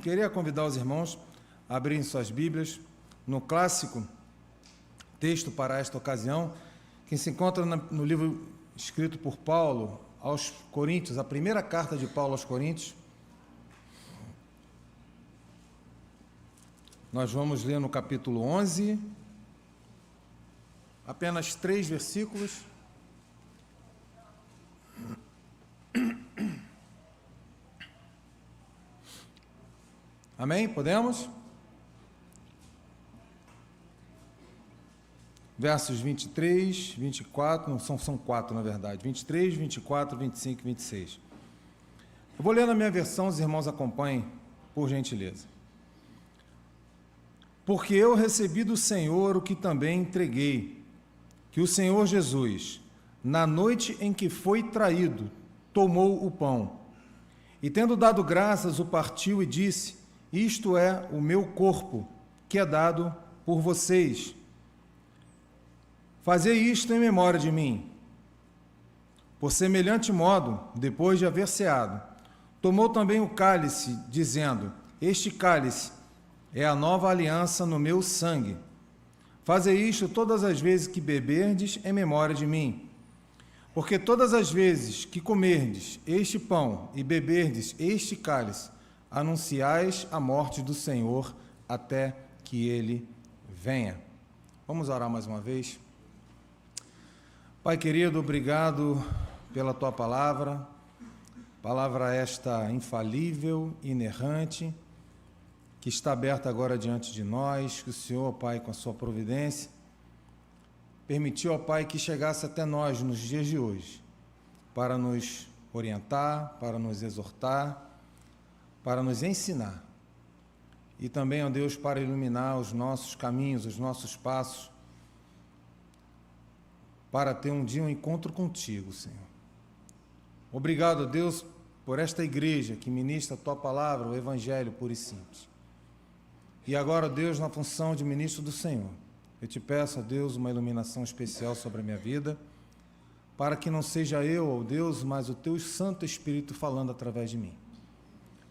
Queria convidar os irmãos a abrirem suas Bíblias no clássico texto para esta ocasião, que se encontra no livro escrito por Paulo aos Coríntios, a primeira carta de Paulo aos Coríntios. Nós vamos ler no capítulo 11, apenas 3 versículos. Amém? Podemos? Versos 23, 24, não, são 4 na verdade, 23, 24, 25 e 26. Eu vou ler na minha versão, os irmãos acompanhem, por gentileza. Porque eu recebi do Senhor o que também entreguei, que o Senhor Jesus, na noite em que foi traído, tomou o pão, e tendo dado graças, o partiu e disse: isto é o meu corpo, que é dado por vocês. Fazei isto em memória de mim. Por semelhante modo, depois de haver ceado, tomou também o cálice, dizendo: este cálice é a nova aliança no meu sangue. Fazei isto todas as vezes que beberdes em memória de mim. Porque todas as vezes que comerdes este pão e beberdes este cálice, anunciais a morte do Senhor até que Ele venha. Vamos orar mais uma vez. Pai querido, obrigado pela Tua palavra esta infalível, inerrante, que está aberta agora diante de nós, que o Senhor, Pai, com a Sua providência, permitiu, ó Pai, que chegasse até nós nos dias de hoje, para nos orientar, para nos exortar, para nos ensinar, e também, ó Deus, para iluminar os nossos caminhos, os nossos passos, para ter um dia um encontro contigo, Senhor. Obrigado, Deus, por esta igreja que ministra a Tua palavra, o Evangelho puro e simples. E agora, Deus, na função de ministro do Senhor, eu te peço, ó Deus, uma iluminação especial sobre a minha vida, para que não seja eu, ó Deus, mas o Teu Santo Espírito falando através de mim.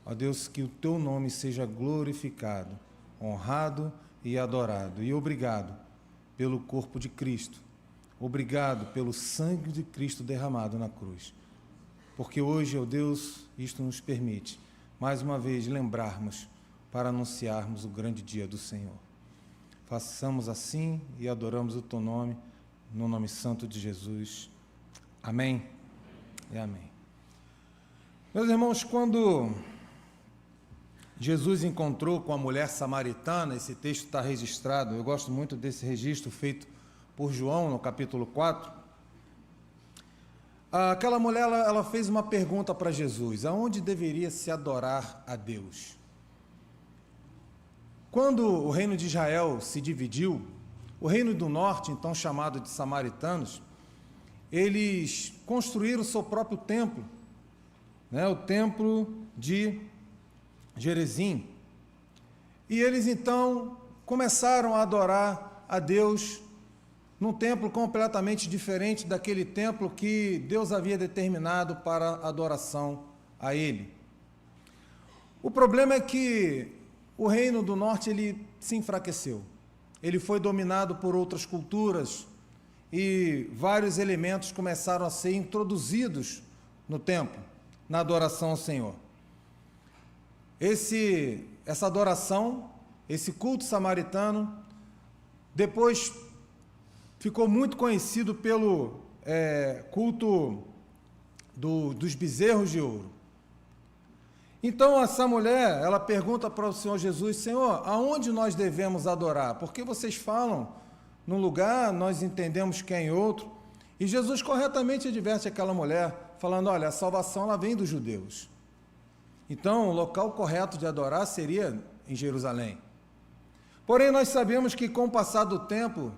Ó Deus, que o Teu nome seja glorificado, honrado e adorado. E obrigado pelo corpo de Cristo. Obrigado pelo sangue de Cristo derramado na cruz. Porque hoje, ó Deus, isto nos permite, mais uma vez, lembrarmos para anunciarmos o grande dia do Senhor. Façamos assim e adoramos o Teu nome, no nome santo de Jesus. Amém e amém. Meus irmãos, quando Jesus encontrou com a mulher samaritana, esse texto está registrado, eu gosto muito desse registro feito por João, no capítulo 4, aquela mulher, ela fez uma pergunta para Jesus: aonde deveria se adorar a Deus? Quando o reino de Israel se dividiu, o reino do norte, então chamado de samaritanos, eles construíram o seu próprio templo, né, o templo de Gerizim. E eles então começaram a adorar a Deus num templo completamente diferente daquele templo que Deus havia determinado para adoração a Ele. O problema é que o reino do norte ele se enfraqueceu. Ele foi dominado por outras culturas e vários elementos começaram a ser introduzidos no templo, na adoração ao Senhor. Essa adoração, esse culto samaritano, depois ficou muito conhecido pelo culto dos bezerros de ouro. Então, essa mulher, ela pergunta para o Senhor Jesus: Senhor, aonde nós devemos adorar? Porque vocês falam num lugar, nós entendemos que é em outro. E Jesus corretamente adverte aquela mulher, falando: olha, a salvação ela vem dos judeus. Então, o local correto de adorar seria em Jerusalém. Porém, nós sabemos que com o passar do tempo,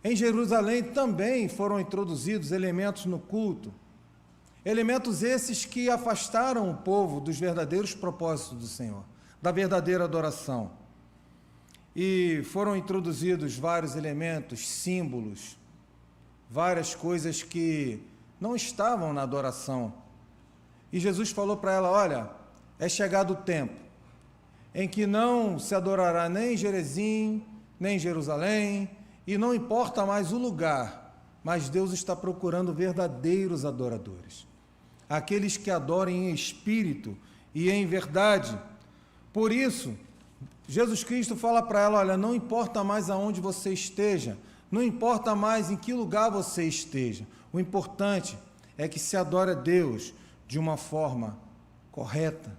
em Jerusalém também foram introduzidos elementos no culto, elementos esses que afastaram o povo dos verdadeiros propósitos do Senhor, da verdadeira adoração. E foram introduzidos vários elementos, símbolos, várias coisas que não estavam na adoração. E Jesus falou para ela: olha, é chegado o tempo em que não se adorará nem em Gerezim, nem em Jerusalém, e não importa mais o lugar, mas Deus está procurando verdadeiros adoradores, aqueles que adorem em espírito e em verdade. Por isso, Jesus Cristo fala para ela, olha, não importa mais aonde você esteja, não importa mais em que lugar você esteja, o importante é que se adore a Deus de uma forma correta.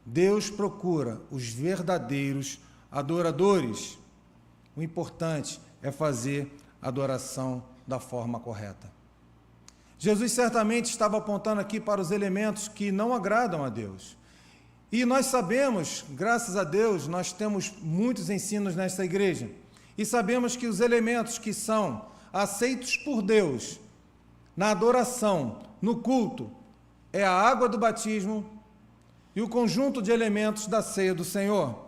Deus procura os verdadeiros adoradores. O importante é fazer a adoração da forma correta. Jesus certamente estava apontando aqui para os elementos que não agradam a Deus. E nós sabemos, graças a Deus, nós temos muitos ensinos nesta igreja. E sabemos que os elementos que são aceitos por Deus na adoração, no culto, é a água do batismo e o conjunto de elementos da ceia do Senhor.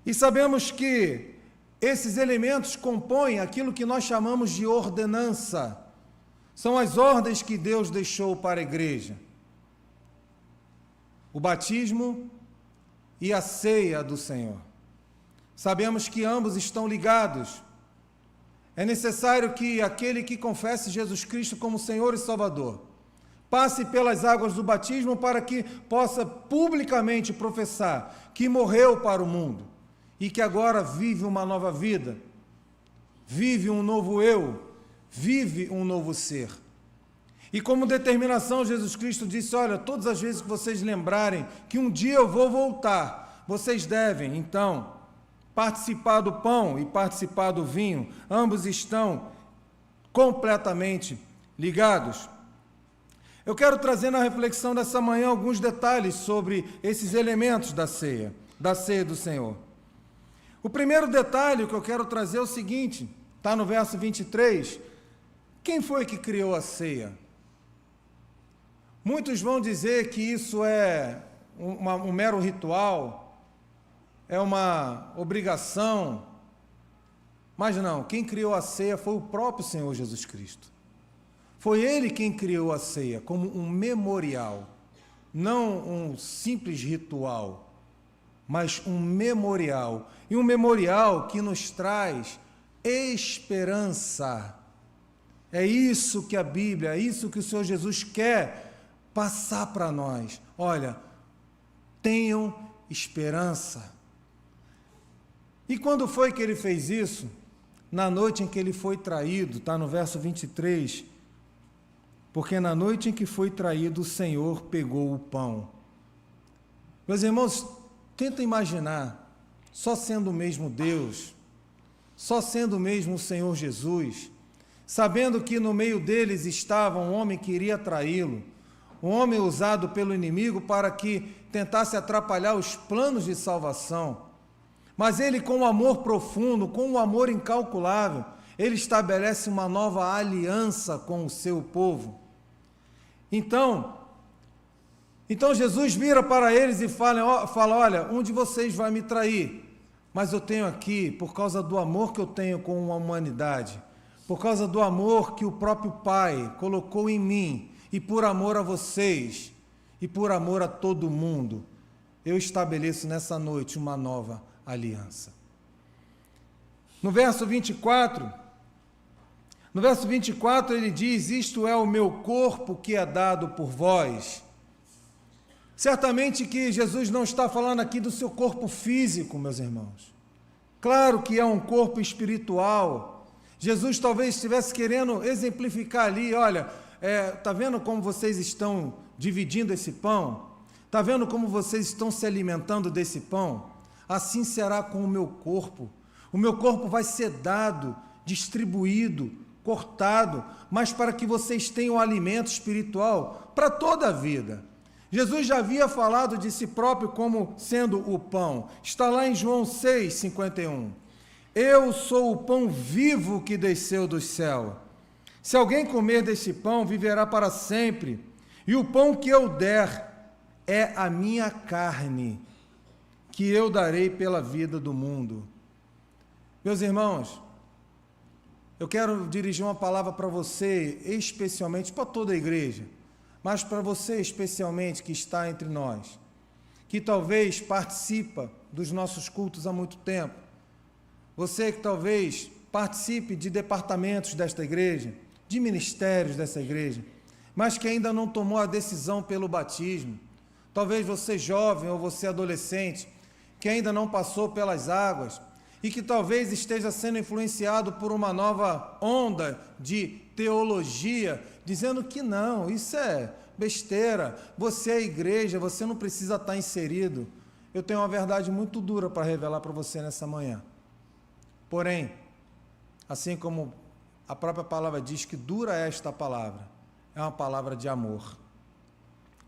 E sabemos que esses elementos compõem aquilo que nós chamamos de ordenança. São as ordens que Deus deixou para a igreja. O batismo e a ceia do Senhor. Sabemos que ambos estão ligados. É necessário que aquele que confesse Jesus Cristo como Senhor e Salvador passe pelas águas do batismo para que possa publicamente professar que morreu para o mundo e que agora vive uma nova vida, vive um novo eu, vive um novo ser. E como determinação, Jesus Cristo disse, olha, todas as vezes que vocês lembrarem que um dia eu vou voltar, vocês devem, então, participar do pão e participar do vinho. Ambos estão completamente ligados. Eu quero trazer na reflexão dessa manhã alguns detalhes sobre esses elementos da ceia do Senhor. O primeiro detalhe que eu quero trazer é o seguinte, está no verso 23, quem foi que criou a ceia? Muitos vão dizer que isso é um mero ritual, é uma obrigação, mas não, quem criou a ceia foi o próprio Senhor Jesus Cristo. Foi Ele quem criou a ceia como um memorial, não um simples ritual, mas um memorial. E um memorial que nos traz esperança. É isso que a Bíblia, é isso que o Senhor Jesus quer passar para nós. Olha, tenham esperança. E quando foi que Ele fez isso? Na noite em que Ele foi traído, está no verso 23, porque na noite em que foi traído, o Senhor pegou o pão. Meus irmãos, tenta imaginar, só sendo o mesmo Deus, só sendo o mesmo o Senhor Jesus, sabendo que no meio deles estava um homem que iria traí-lo, um homem usado pelo inimigo para que tentasse atrapalhar os planos de salvação, mas ele com um amor profundo, com um amor incalculável, ele estabelece uma nova aliança com o seu povo. Então Jesus vira para eles e fala, olha, um de vocês vai me trair, mas eu tenho aqui, por causa do amor que eu tenho com a humanidade, por causa do amor que o próprio Pai colocou em mim, e por amor a vocês, e por amor a todo mundo, eu estabeleço nessa noite uma nova aliança. No verso 24, ele diz, isto é o meu corpo que é dado por vós. Certamente que Jesus não está falando aqui do seu corpo físico, meus irmãos. Claro que é um corpo espiritual. Jesus talvez estivesse querendo exemplificar ali, olha, está vendo como vocês estão dividindo esse pão? Está vendo como vocês estão se alimentando desse pão? Assim será com o meu corpo. O meu corpo vai ser dado, distribuído, cortado, mas para que vocês tenham alimento espiritual para toda a vida. Jesus já havia falado de si próprio como sendo o pão. Está lá em João 6:51. Eu sou o pão vivo que desceu do céu. Se alguém comer desse pão, viverá para sempre. E o pão que eu der é a minha carne, que eu darei pela vida do mundo. Meus irmãos, eu quero dirigir uma palavra para você, especialmente para toda a igreja, mas para você especialmente que está entre nós, que talvez participa dos nossos cultos há muito tempo, você que talvez participe de departamentos desta igreja, de ministérios dessa igreja, mas que ainda não tomou a decisão pelo batismo, talvez você jovem ou você adolescente, que ainda não passou pelas águas e que talvez esteja sendo influenciado por uma nova onda de teologia, dizendo que não, isso é besteira, você é igreja, você não precisa estar inserido. Eu tenho uma verdade muito dura para revelar para você nessa manhã. Porém, assim como a própria palavra diz que dura esta palavra, é uma palavra de amor.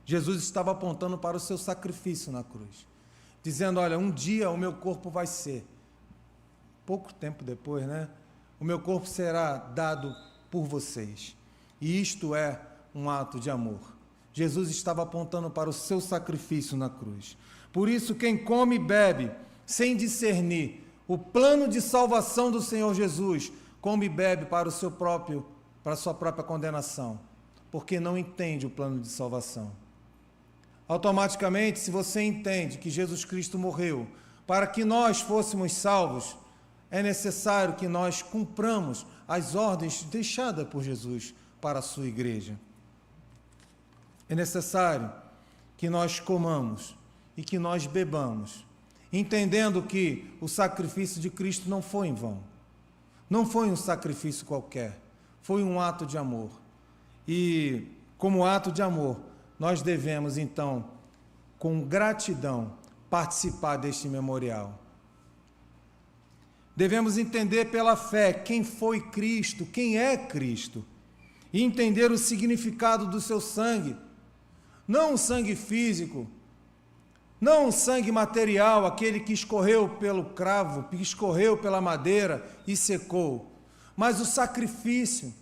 Jesus estava apontando para o seu sacrifício na cruz, dizendo, olha, um dia o meu corpo vai ser, pouco tempo depois, né? O meu corpo será dado por vocês. E isto é um ato de amor. Jesus estava apontando para o seu sacrifício na cruz. Por isso, quem come e bebe, sem discernir o plano de salvação do Senhor Jesus, come e bebe para a sua própria condenação, porque não entende o plano de salvação. Automaticamente, se você entende que Jesus Cristo morreu para que nós fôssemos salvos, é necessário que nós cumpramos as ordens deixadas por Jesus para a sua igreja. É necessário que nós comamos e que nós bebamos, entendendo que o sacrifício de Cristo não foi em vão. Não foi um sacrifício qualquer, foi um ato de amor. E, como ato de amor, nós devemos, então, com gratidão, participar deste memorial. Devemos entender pela fé quem foi Cristo, quem é Cristo, e entender o significado do seu sangue. Não o sangue físico, não o sangue material, aquele que escorreu pelo cravo, que escorreu pela madeira e secou, mas o sacrifício.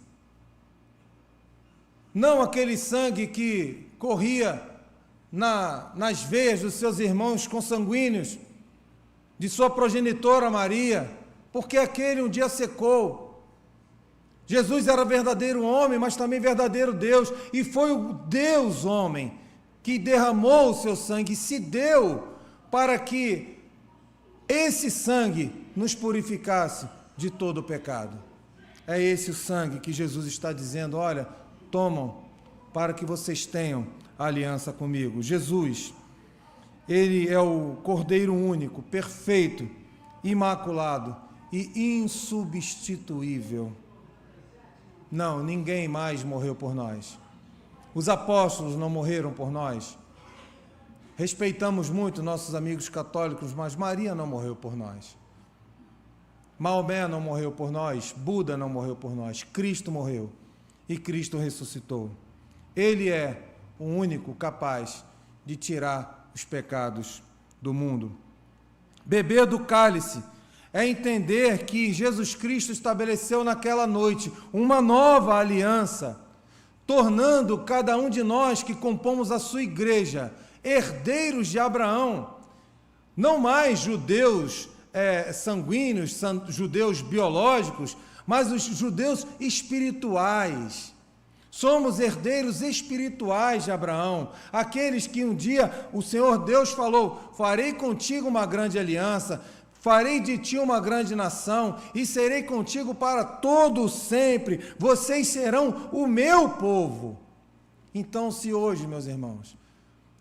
Não aquele sangue que corria nas veias dos seus irmãos consanguíneos, de sua progenitora Maria, porque aquele um dia secou. Jesus era verdadeiro homem, mas também verdadeiro Deus, e foi o Deus homem que derramou o seu sangue, se deu para que esse sangue nos purificasse de todo o pecado. É esse o sangue que Jesus está dizendo, olha, tomam para que vocês tenham aliança comigo. Jesus, ele é o Cordeiro único, perfeito, imaculado e insubstituível. Não, ninguém mais morreu por nós. Os apóstolos não morreram por nós. Respeitamos muito nossos amigos católicos, mas Maria não morreu por nós. Maomé não morreu por nós, Buda não morreu por nós, Cristo morreu e Cristo ressuscitou. Ele é o único capaz de tirar os pecados do mundo. Beber do cálice é entender que Jesus Cristo estabeleceu naquela noite uma nova aliança, tornando cada um de nós que compomos a sua igreja herdeiros de Abraão, não mais judeus sanguíneos, judeus biológicos, mas os judeus espirituais. Somos herdeiros espirituais de Abraão, aqueles que um dia o Senhor Deus falou, farei contigo uma grande aliança, farei de ti uma grande nação e serei contigo para todo sempre, vocês serão o meu povo. Então, se hoje, meus irmãos,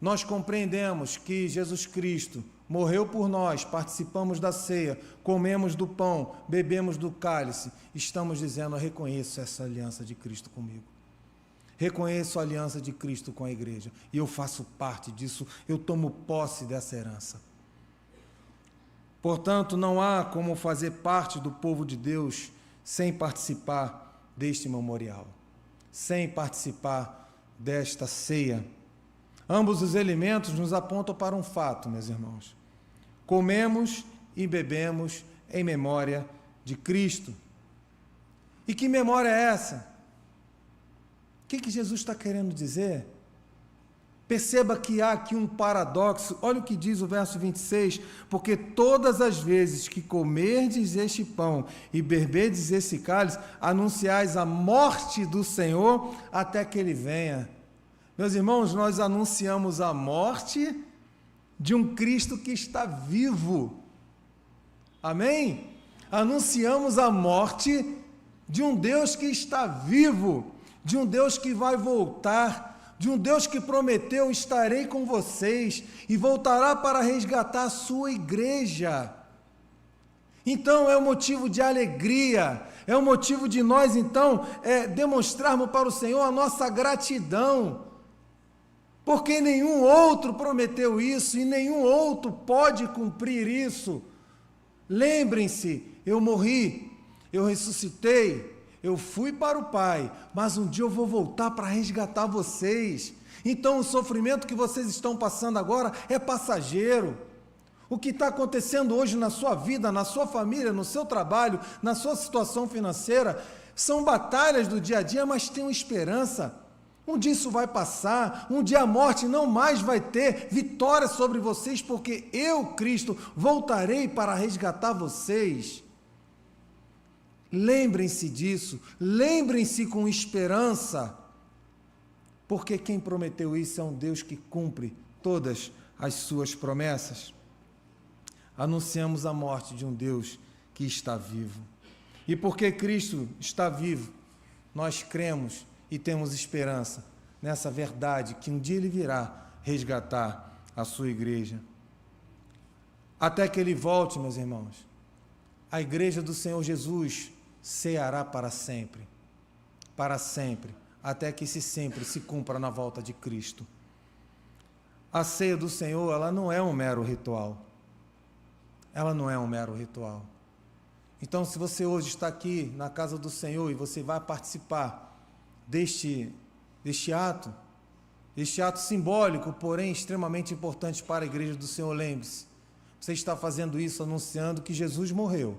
nós compreendemos que Jesus Cristo morreu por nós, participamos da ceia, comemos do pão, bebemos do cálice, estamos dizendo, eu reconheço essa aliança de Cristo comigo. Reconheço a aliança de Cristo com a igreja e eu faço parte disso, eu tomo posse dessa herança. Portanto, não há como fazer parte do povo de Deus sem participar deste memorial, sem participar desta ceia. Ambos os elementos nos apontam para um fato, meus irmãos. Comemos e bebemos em memória de Cristo. E que memória é essa? O que Jesus está querendo dizer? Perceba que há aqui um paradoxo. Olha o que diz o verso 26. Porque todas as vezes que comerdes este pão e beberdes esse cálice, anunciais a morte do Senhor até que Ele venha. Meus irmãos, nós anunciamos a morte de um Cristo que está vivo. Amém? Anunciamos a morte de um Deus que está vivo, de um Deus que vai voltar, de um Deus que prometeu: estarei com vocês, e voltará para resgatar a sua igreja. Então é um motivo de alegria, é um motivo de nós então demonstrarmos para o Senhor a nossa gratidão, porque nenhum outro prometeu isso e nenhum outro pode cumprir isso. Lembrem-se, eu morri, eu ressuscitei, eu fui para o Pai, mas um dia eu vou voltar para resgatar vocês. Então o sofrimento que vocês estão passando agora é passageiro. O que está acontecendo hoje na sua vida, na sua família, no seu trabalho, na sua situação financeira, são batalhas do dia a dia, mas tenham esperança. Um dia isso vai passar, um dia a morte não mais vai ter vitória sobre vocês, porque eu, Cristo, voltarei para resgatar vocês. Lembrem-se disso, lembrem-se com esperança, porque quem prometeu isso é um Deus que cumpre todas as suas promessas. Anunciamos a morte de um Deus que está vivo. E porque Cristo está vivo, nós cremos e temos esperança nessa verdade que um dia Ele virá resgatar a sua igreja. Até que Ele volte, meus irmãos, a igreja do Senhor Jesus ceará para sempre, até que esse sempre se cumpra na volta de Cristo. A ceia do Senhor, ela não é um mero ritual. Ela não é um mero ritual. Então, se você hoje está aqui na casa do Senhor e você vai participar deste ato simbólico, porém extremamente importante para a igreja do Senhor, lembre-se, você está fazendo isso anunciando que Jesus morreu,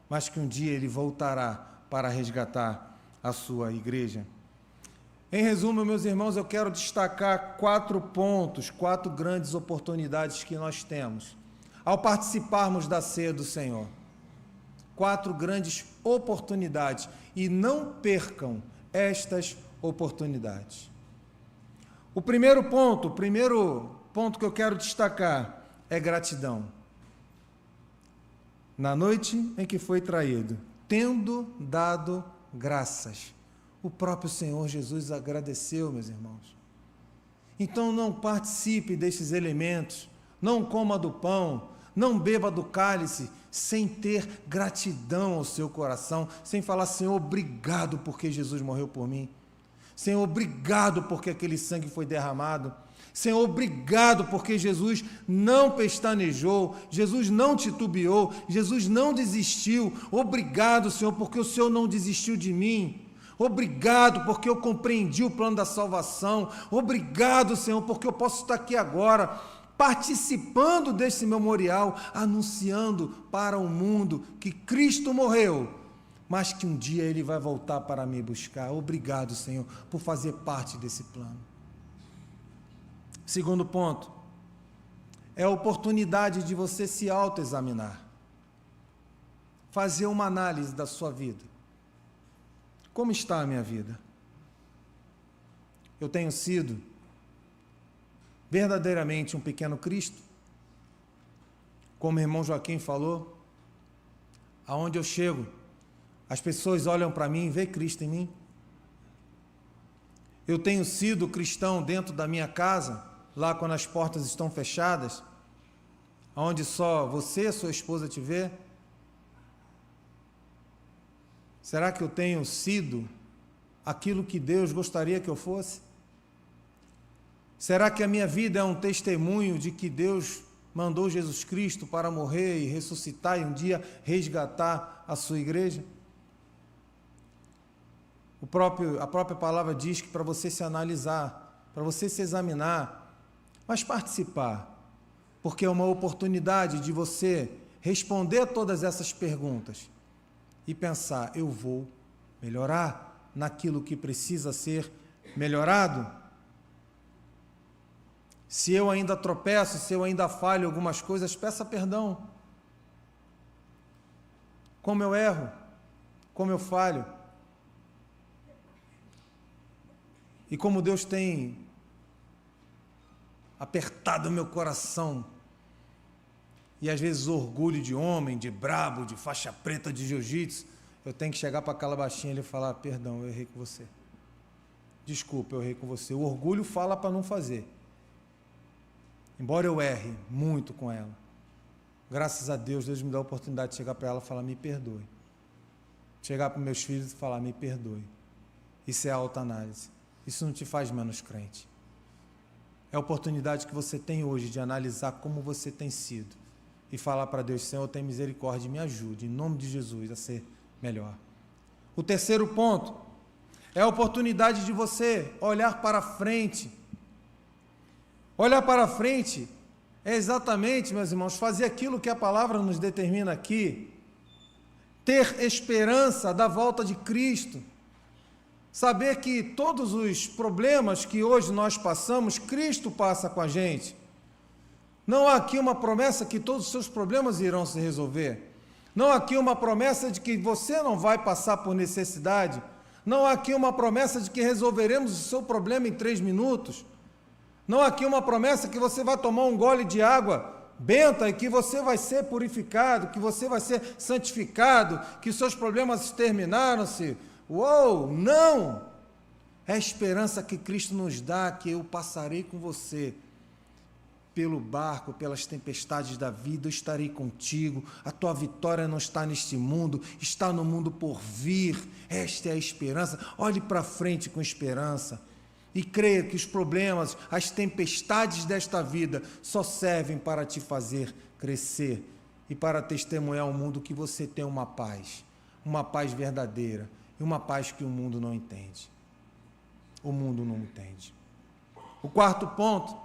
mas que um dia Ele voltará para resgatar a sua igreja. Em resumo, meus irmãos, eu quero destacar 4 pontos, 4 grandes oportunidades que nós temos ao participarmos da ceia do Senhor. 4 grandes oportunidades, e não percam estas oportunidades. O primeiro ponto que eu quero destacar é gratidão. Na noite em que foi traído, tendo dado graças, o próprio Senhor Jesus agradeceu, meus irmãos. Então não participe desses elementos, não coma do pão, não beba do cálice, sem ter gratidão ao seu coração, sem falar: Senhor, obrigado porque Jesus morreu por mim. Senhor, obrigado porque aquele sangue foi derramado. Senhor, obrigado porque Jesus não pestanejou, Jesus não titubeou, Jesus não desistiu. Obrigado, Senhor, porque o Senhor não desistiu de mim. Obrigado porque eu compreendi o plano da salvação. Obrigado, Senhor, porque eu posso estar aqui agora, participando desse memorial, anunciando para o mundo que Cristo morreu, mas que um dia Ele vai voltar para me buscar. Obrigado, Senhor, por fazer parte desse plano. Segundo ponto, é a oportunidade de você se autoexaminar, fazer uma análise da sua vida. Como está a minha vida? Eu tenho sido verdadeiramente um pequeno Cristo? Como o irmão Joaquim falou, aonde eu chego, as pessoas olham para mim e veem Cristo em mim? Eu tenho sido cristão dentro da minha casa, lá quando as portas estão fechadas, aonde só você e sua esposa te vê? Será que eu tenho sido aquilo que Deus gostaria que eu fosse? Será que a minha vida é um testemunho de que Deus mandou Jesus Cristo para morrer e ressuscitar e um dia resgatar a sua igreja? A própria palavra diz que para você se analisar, para você se examinar, mas participar, porque é uma oportunidade de você responder a todas essas perguntas e pensar: eu vou melhorar naquilo que precisa ser melhorado? Se eu ainda tropeço, se eu ainda falho algumas coisas, peça perdão. Como eu erro, como eu falho. E como Deus tem apertado no meu coração. E às vezes orgulho de homem, de brabo, de faixa preta de jiu-jitsu, eu tenho que chegar para aquela baixinha e falar: perdão, eu errei com você. Desculpa, eu errei com você. O orgulho fala para não fazer. Embora eu erre muito com ela, graças a Deus, Deus me dá a oportunidade de chegar para ela e falar: me perdoe. Chegar para meus filhos e falar: me perdoe. Isso é autoanálise. Isso não te faz menos crente. É a oportunidade que você tem hoje de analisar como você tem sido e falar para Deus: Senhor, tem misericórdia, me ajude, em nome de Jesus, a ser melhor. O terceiro ponto é a oportunidade de você olhar para frente. Olhar para frente é exatamente, meus irmãos, fazer aquilo que a palavra nos determina aqui, ter esperança da volta de Cristo, saber que todos os problemas que hoje nós passamos, Cristo passa com a gente. Não há aqui uma promessa que todos os seus problemas irão se resolver. Não há aqui uma promessa de que você não vai passar por necessidade. Não há aqui uma promessa de que resolveremos o seu problema em 3 minutos. Não há aqui uma promessa que você vai tomar um gole de água benta e que você vai ser purificado, que você vai ser santificado, que os seus problemas terminaram-se. Uou, não! É a esperança que Cristo nos dá, que eu passarei com você pelo barco, pelas tempestades da vida, eu estarei contigo, a tua vitória não está neste mundo, está no mundo por vir. Esta é a esperança. Olhe para frente com esperança e creia que os problemas, as tempestades desta vida só servem para te fazer crescer e para testemunhar ao mundo que você tem uma paz verdadeira e uma paz que o mundo não entende. O mundo não entende. O quarto ponto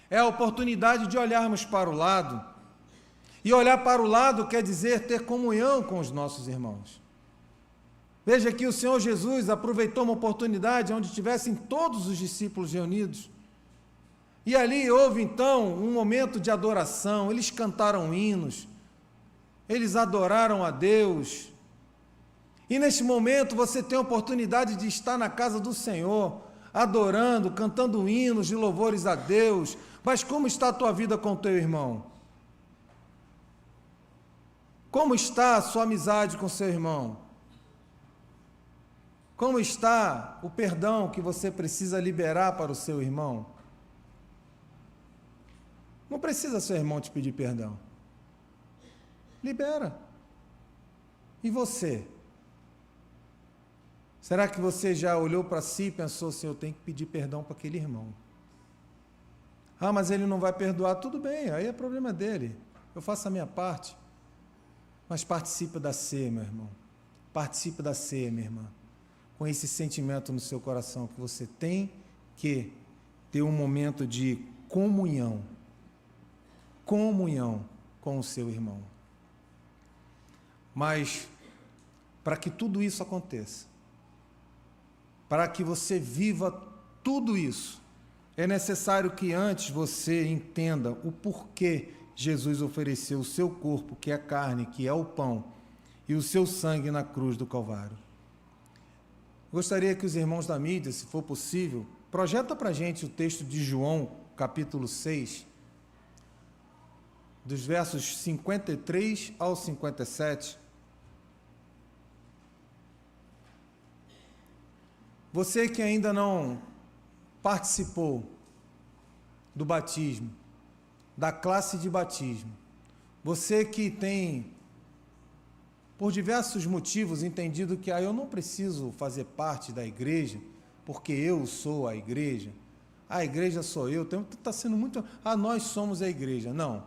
é a oportunidade de olharmos para o lado. E olhar para o lado quer dizer ter comunhão com os nossos irmãos. Veja que o Senhor Jesus aproveitou uma oportunidade onde tivessem todos os discípulos reunidos. E ali houve então um momento de adoração, eles cantaram hinos, eles adoraram a Deus. E neste momento você tem a oportunidade de estar na casa do Senhor, adorando, cantando hinos de louvores a Deus. Mas como está a tua vida com o teu irmão? Como está a sua amizade com o seu irmão? Como está o perdão que você precisa liberar para o seu irmão? Não precisa seu irmão te pedir perdão. Libera. E você? Será que você já olhou para si e pensou assim: eu tenho que pedir perdão para aquele irmão? Ah, mas ele não vai perdoar. Tudo bem, aí é problema dele. Eu faço a minha parte. Mas participa da ceia, meu irmão. Participa da ceia, minha irmã. Com esse sentimento no seu coração que você tem que ter um momento de comunhão. Comunhão com o seu irmão. Mas, para que tudo isso aconteça, para que você viva tudo isso, é necessário que antes você entenda o porquê Jesus ofereceu o seu corpo, que é a carne, que é o pão, e o seu sangue na cruz do Calvário. Gostaria que os irmãos da mídia, se for possível, projeta para a gente o texto de João, capítulo 6, dos versos 53 ao 57. Você que ainda não participou do batismo, da classe de batismo, você que tem, por diversos motivos, entendido que eu não preciso fazer parte da igreja, porque eu sou a igreja sou eu, está sendo muito, nós somos a igreja. Não,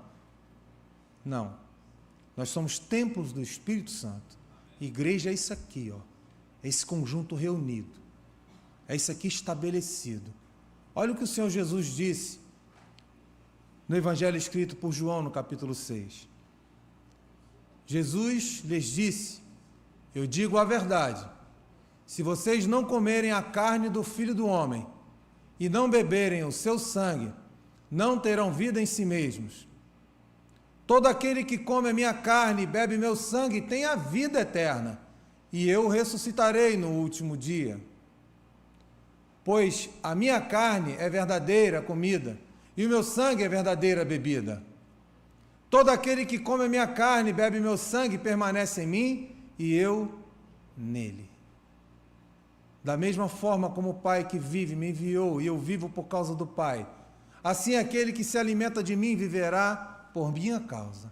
nós somos templos do Espírito Santo. Igreja é isso aqui, é esse conjunto reunido, é isso aqui estabelecido. Olha o que o Senhor Jesus disse no Evangelho escrito por João, no capítulo 6. Jesus lhes disse: eu digo a verdade, se vocês não comerem a carne do Filho do Homem e não beberem o seu sangue, não terão vida em si mesmos. Todo aquele que come a minha carne e bebe meu sangue tem a vida eterna, e eu o ressuscitarei no último dia. Pois a minha carne é verdadeira comida, e o meu sangue é verdadeira bebida. Todo aquele que come a minha carne e bebe meu sangue permanece em mim e eu nele. Da mesma forma como o Pai que vive me enviou e eu vivo por causa do Pai, assim aquele que se alimenta de mim viverá por minha causa.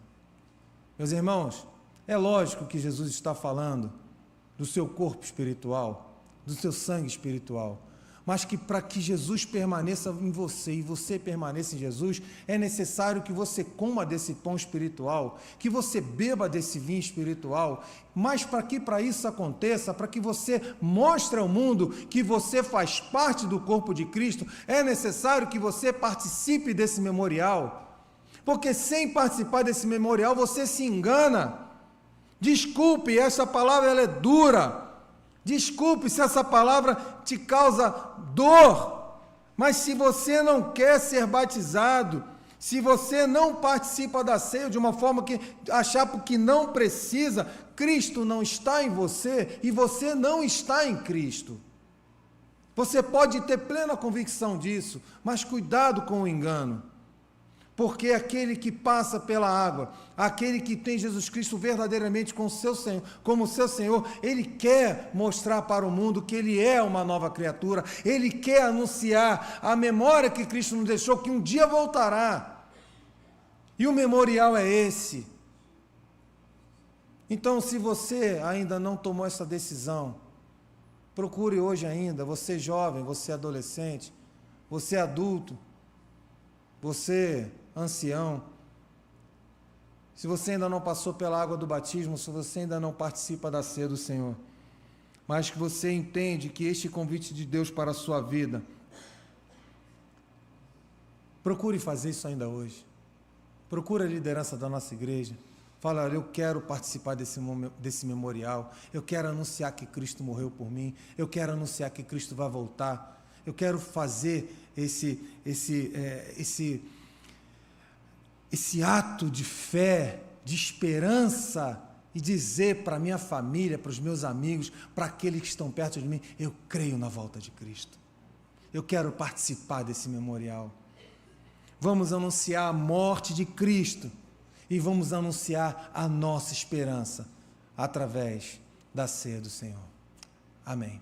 Meus irmãos, é lógico que Jesus está falando do seu corpo espiritual, do seu sangue espiritual, mas que para que Jesus permaneça em você e você permaneça em Jesus, é necessário que você coma desse pão espiritual, que você beba desse vinho espiritual, mas para que para isso aconteça, para que você mostre ao mundo que você faz parte do corpo de Cristo, é necessário que você participe desse memorial, porque sem participar desse memorial você se engana. Desculpe, essa palavra ela é dura. Desculpe se essa palavra te causa dor, mas se você não quer ser batizado, se você não participa da ceia de uma forma que achar que não precisa, Cristo não está em você e você não está em Cristo. Você pode ter plena convicção disso, mas cuidado com o engano. Porque aquele que passa pela água, aquele que tem Jesus Cristo verdadeiramente como seu Senhor, ele quer mostrar para o mundo que ele é uma nova criatura, ele quer anunciar a memória que Cristo nos deixou, que um dia voltará. E o memorial é esse. Então, se você ainda não tomou essa decisão, procure hoje ainda, você jovem, você adolescente, você adulto, você ancião, se você ainda não passou pela água do batismo, se você ainda não participa da ceia do Senhor, mas que você entende que este convite de Deus para a sua vida, procure fazer isso ainda hoje. Procure a liderança da nossa igreja. Fala, eu quero participar desse memorial, eu quero anunciar que Cristo morreu por mim, eu quero anunciar que Cristo vai voltar, eu quero fazer esse ato de fé, de esperança, e dizer para a minha família, para os meus amigos, para aqueles que estão perto de mim, eu creio na volta de Cristo. Eu quero participar desse memorial. Vamos anunciar a morte de Cristo e vamos anunciar a nossa esperança através da ceia do Senhor. Amém.